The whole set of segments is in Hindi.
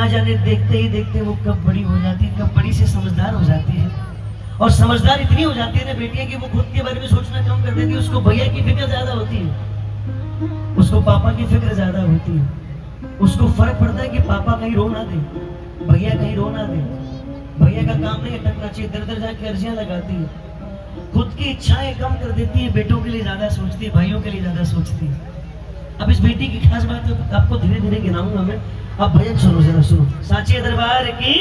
ना जाने देखते ही देखते वो कब बड़ी हो जाती है, कब बड़ी से समझदार हो जाती है। और समझदार इतनी हो जाती है ना बेटियां कि वो खुद के बारे में सोचना कम कर देती है। उसको भैया की फिक्र ज्यादा होती है, उसको पापा की फिक्र ज्यादा होती है। उसको फर्क पड़ता है कि पापा कहीं रो ना दे, भैया कहीं रो ना दे। भैया का काम नहीं अटकना चाहिए, दर दर जाके अर्जियां लगाती है। खुद की इच्छाएं कम कर देती है, बेटों के लिए ज्यादा सोचती है, भाइयों के लिए ज्यादा सोचती है। अब इस बेटी की खास बात तो आपको धीरे धीरे गिनाऊंगा मैं। अब भजन सुनो, जरा सुनो। साचे दरबार की।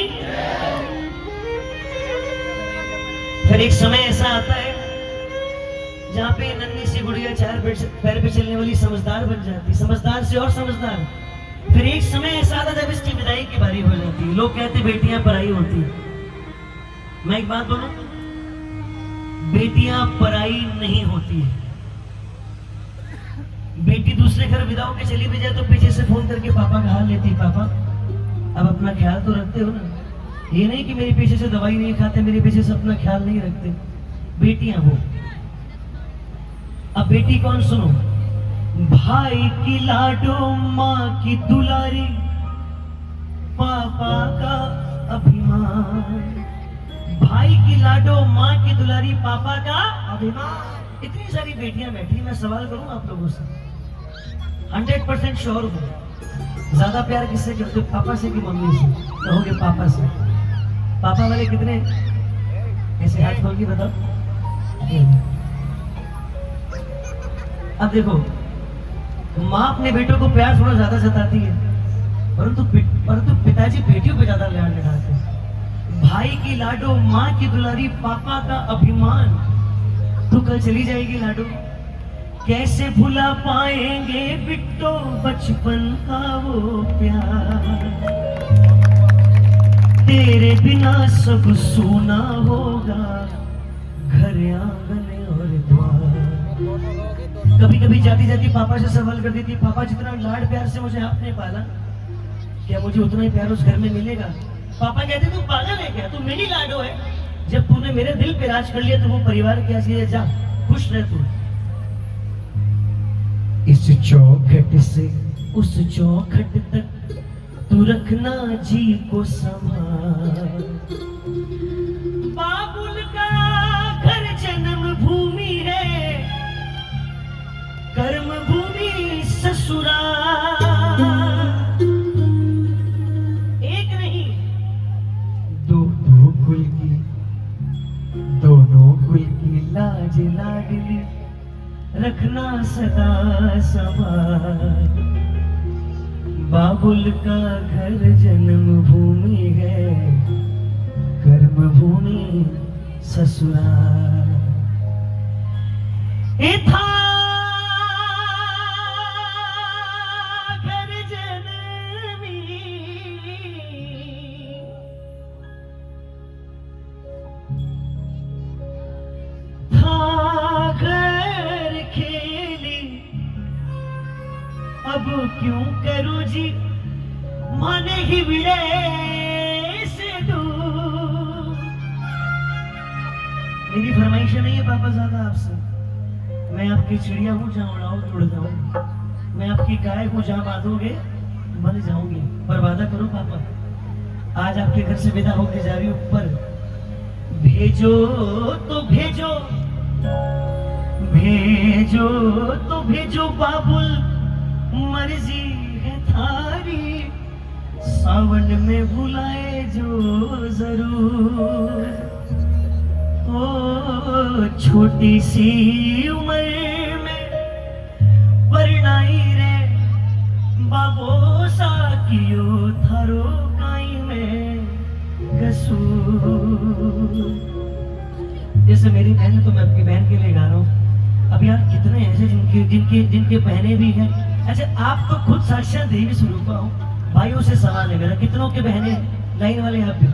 फिर एक समय ऐसा आता है जहाँ पे नन्ही सी गुड़िया चार पैर पे चलने वाली समझदार बन जाती, समझदार से और समझदार। फिर एक समय ऐसा आता जब इसकी विदाई की बारी हो जाती है। लोग कहते बेटियां पराई होती है। मैं एक बात बोलूं, बेटियां पराई नहीं होती है। बेटी दूसरे घर विदा होकर चली भी जाए तो पीछे से फोन करके पापा का हाल लेती, पापा अब अपना ख्याल तो रखते हो ना। ये नहीं कि मेरे पीछे से दवाई नहीं खाते, मेरे पीछे से अपना ख्याल नहीं रखते। बेटियां वो। अब बेटी कौन सुनो, भाई की लाडो माँ की दुलारी, पापा का अभिमान। भाई की लाडो माँ की दुलारी, पापा का अभिमान। इतनी सारी बेटियां बैठी, मैं सवाल करूं आप लोगों से, 100% श्योर हूं, ज्यादा प्यार किससे करते हो, पापा से कि मम्मी से? कहोगे पापा से। पापा वाले कितने? ऐसे हाथ खोल के बताओ। अब देखो, माँ अपने बेटों को प्यार थोड़ा ज्यादा जताती है, परंतु पिताजी बेटियों पे ज्यादा प्यार जताते हैं। भाई की लाडो माँ की दुलारी, पापा का अभिमान। तू कल चली जाएगी लाडो, कैसे भुला पाएंगे बिट्टो बचपन का वो प्यार। तेरे बिना सब सूना होगा, घर आंगन और द्वार। कभी कभी जाती जाती पापा से सवाल कर देती, पापा जितना लाड प्यार से मुझे आपने पाला, क्या मुझे उतना ही प्यार उस घर में मिलेगा? पापा कहते तू पागल है क्या, तू मेरी लाडो है। जब तूने मेरे दिल पे राज कर लिया तो वो परिवार क्या चाहिए, जा खुश रह तू। इस चौखट से उस चौखट तक तू रखना जी को संभाल। बाबुल का घर जन्म भूमि है, कर्म भूमि ससुराल। एक नहीं दो दो कुल की, दोनों कुल की लाज लाडली, रखना सदा संभाल। बाबुल का घर जन्म भूमि है, कर्म भूमि ससुराल। था घर जनमी, था घर खेली, अब क्यों करूं जी माने ही विड़े से दूर। मेरी फरमाइश नहीं है पापा ज्यादा आपसे, मैं आपकी चिड़िया हूँ जहाँ उड़ाओगे उड़ जाऊंगी, मैं आपकी गाय हूँ जहाँ बांधोगे बन जाऊंगी। पर वादा करो पापा, आज आपके घर से विदा होके जा रही हूँ, पर भेजो तो भेजो, भेजो तो भेजो बाबुल, मर्जी है थारी, सावन में बुलाए जो जरूर। ओ छोटी सी उम्र में परिणाई रे, बाबो सा कियो थारो काई में कसूर। जैसे मेरी बहन है तो मैं अपनी बहन के लिए गा रहा हूँ। अब यार कितने ऐसे जिनके जिनके जिनके बहनें भी हैं। अच्छा, आप तो खुद साक्षात देवी स्वरूप हो, भाइयों से सवाल है मेरा, कितनों के बहनें लाइन वाले यहाँ पे,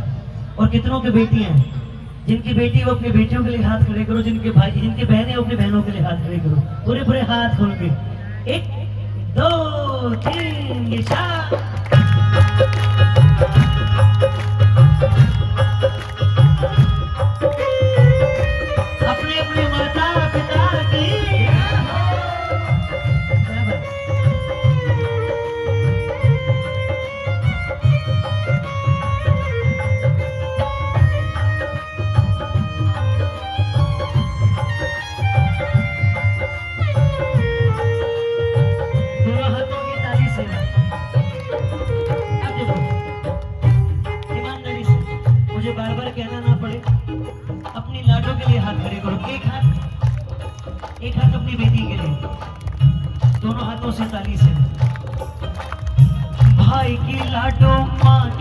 और कितनों के बेटियां हैं? जिनकी बेटी वो अपनी बेटियों के लिए हाथ खड़े करो, जिनके भाई जिनके बहनें अपनी बहनों के लिए हाथ खड़े करो, पूरे पूरे हाथ खोल के। 1 2 3 4। अपने अपने माता पिता की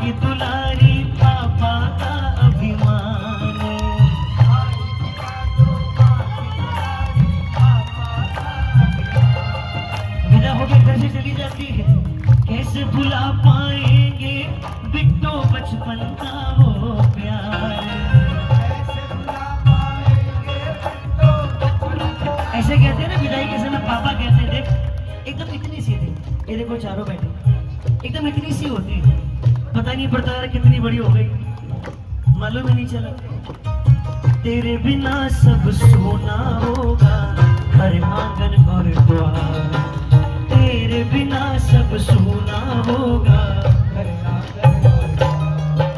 की दुलारी पापा का अभिमान। विदा होकर घर से चली जाती है। कैसे भुला पाएंगे बिट्टो बचपन का वो प्यार। ऐसे कहते हैं ना विदाई के समय पापा कहते हैं, देख एकदम इतनी सी थी, ये देखो चारों बैठे, एकदम इतनी सी होती, पता नहीं पड़ता यार कितनी बड़ी हो गई, मालूम ही नहीं चला। तेरे बिना सब सोना होगा हर आंगन और द्वार। तेरे बिना सब सोना होगा हर आंगन और द्वार।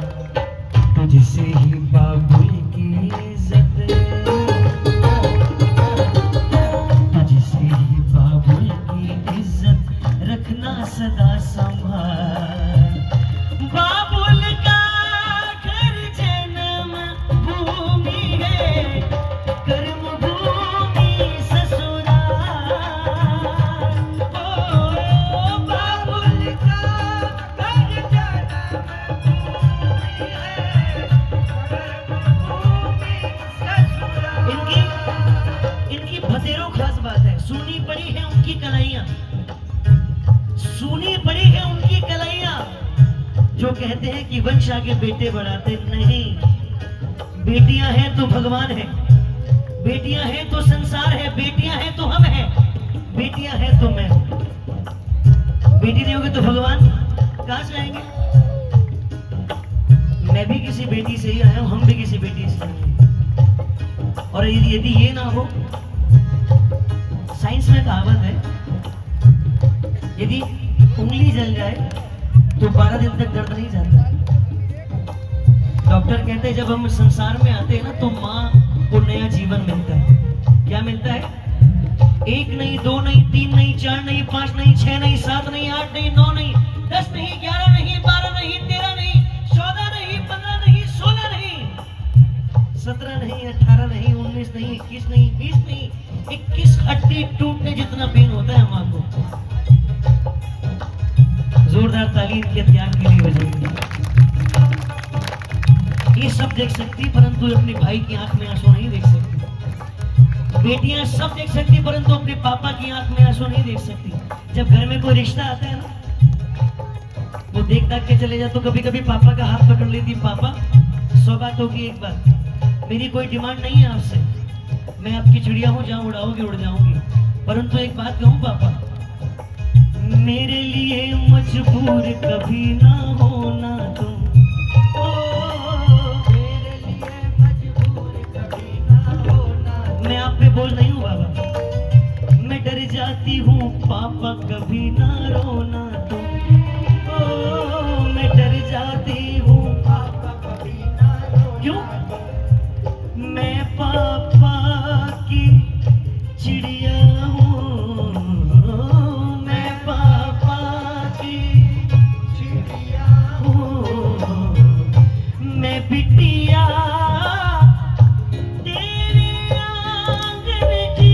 तुझसे ही बाबुल की इज्जत, तुझसे ही बाबुल की इज्जत रखना सदा संभाल। बाबुल का घर जन्म भूमि है, कर्म भूमि ससुराल। ओ बाबुल का घर जन्म भूमि है, कर्म भूमि ससुराल। इनकी भतेरों खास बात है, सुनी पड़ी है उनकी कलाइयां, सुनी पड़ी है उनकी कलाइयां। जो कहते हैं कि वंश आगे बेटे बढ़ाते, नहीं, बेटियां हैं तो भगवान है, बेटियां हैं तो संसार है, बेटियां हैं तो हम हैं, बेटियां हैं तो मैं। बेटी नहीं होगी तो भगवान कहां से आएंगे। मैं भी किसी बेटी से ही आया हूं, हम भी किसी बेटी से आए हैं। और यदि ये ना हो, साइंस में कहावत है, यदि उंगली जल जाए तो 12 दिन तक दर्द नहीं जाता। डॉक्टर कहते हैं जब हम संसार में आते हैं ना तो माँ को नया जीवन मिलता है। क्या मिलता है? 1 नहीं, 2 नहीं, 3 नहीं, 4 नहीं, 5 नहीं, 6 नहीं, 7 नहीं, 8 नहीं, 9 नहीं, 10 नहीं, 11 नहीं, 12 नहीं, 13 नहीं, 14 नहीं, 15 नहीं, 16 नहीं, 17 नहीं, 18 नहीं, 19 नहीं, 21 नहीं, 20 नहीं, 21 हड्डी टूटने जितना पेन होता है माँ को। जोरदार ताली के त्याग के लिए बजाएंगे। ये सब देख सकती परंतु अपने भाई की आंख में आंसू नहीं देख सकती। बेटियां सब देख सकती परंतु अपने पापा की आंख में आंसू नहीं देख सकती। जब घर में कोई रिश्ता आता है ना, वो देख दाख के चले जाए तो कभी कभी पापा का हाथ पकड़ लेती, पापा सौगातों की एक बात, मेरी कोई डिमांड नहीं है आपसे, मैं आपकी चिड़िया हूँ, जहाँ उड़ाओगे उड़ जाऊंगी, परंतु एक बात कहूँ पापा, मेरे लिए मजबूर कभी ना होना तुम। ओ मेरे लिए मजबूर कभी ना होना। मैं आप पे बोझ नहीं हूँ बाबा, मैं डर जाती हूँ पापा कभी ना रोना तुम। ओ मैं डर जाती हूँ पापा कभी ना रोना। क्यों? मैं पापा की चिड़िया हूँ, बिटिया तेरे आंगन की।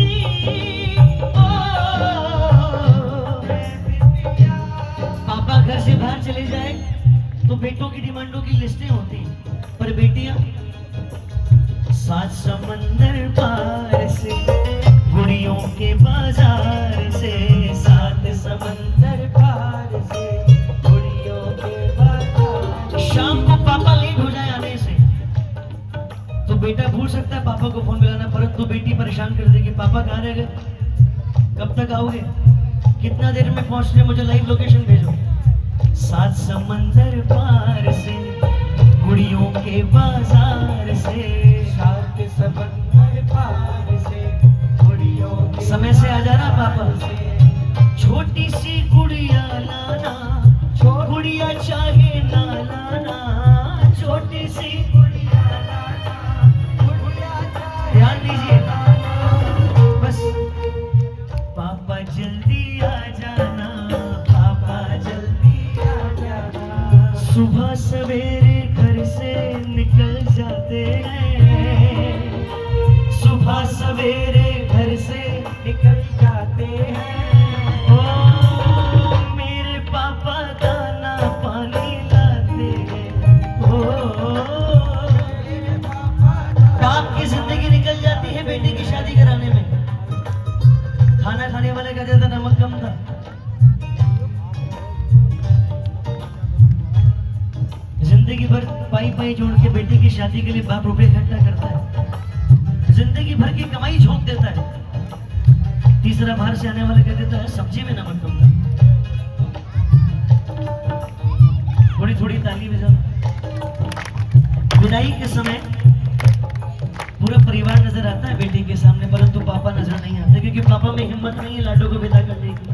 पापा घर से बाहर चले जाए तो बेटों की डिमांडों की लिस्टें होती, पर बेटियां 7 समंदर पार से, गुड़ियों के बाजार से, 7 समंदर पार से, गुड़ियों के बाजार। शाम को पापा लेट हो जाए आने से तो बेटा भूल सकता है पापा को फोन मिलाना, परंतु बेटी परेशान कर देगी, पापा कहाँ रह गए, कब तक आओगे, कितना देर में पहुंच रहे, मुझे लाइव लोकेशन भेजो। 7 समंदर पार से, गुड़ियों के बाजार से, 7 समंदर पार से, गुड़ियों के। समय से आ जाना पापा। छोटी सी गुड़िया लाना, गुड़िया चाहे ना लाना, छोटी सी गुड़िया लाना, गुड़िया चाहे। ध्यान दीजिए बस, पापा जल्दी आ जाना, पापा जल्दी आ जाना। सुबह सवेरे घर से निकल जाते हैं, सुबह सवेरे घर से निकल जाते हैं। ओ मेरे पापा दाना पानी लाते हैं, जिंदगी भर पाई पाई जोड़ के बेटे की शादी के लिए बाप रुपए इकट्ठा करता है, जिंदगी भर की कमाई झोंक देता है। तीसरा बाहर से आने वाला कह देता है सब्जी में नमक कम था। थोड़ी थोड़ी ताली में जाओ। विदाई के समय पूरा परिवार नजर आता है बेटे के सामने, परंतु पापा नजर नहीं आते, क्योंकि पापा में हिम्मत नहीं है लाडो को विदा करने की।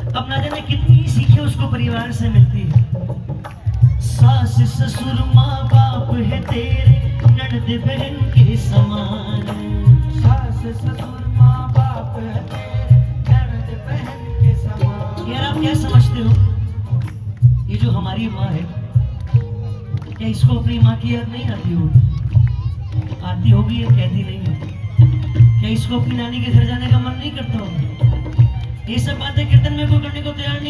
अब ना जाने कितनी सीखें उसको परिवार से मिलती है। सास ससुर माँ बाप है तेरे, ननद बहन के समान। सास ससुर माँ बाप है तेरे, ननद बहन के समान। यार आप क्या समझते हो, ये जो हमारी माँ है, क्या इसको अपनी माँ की याद नहीं आती होगी? आती होगी, ये कहती नहीं है। क्या इसको अपनी नानी के घर जाने का मन नहीं करता होगा? ये सब बातें कीर्तन में कोई करने को तैयार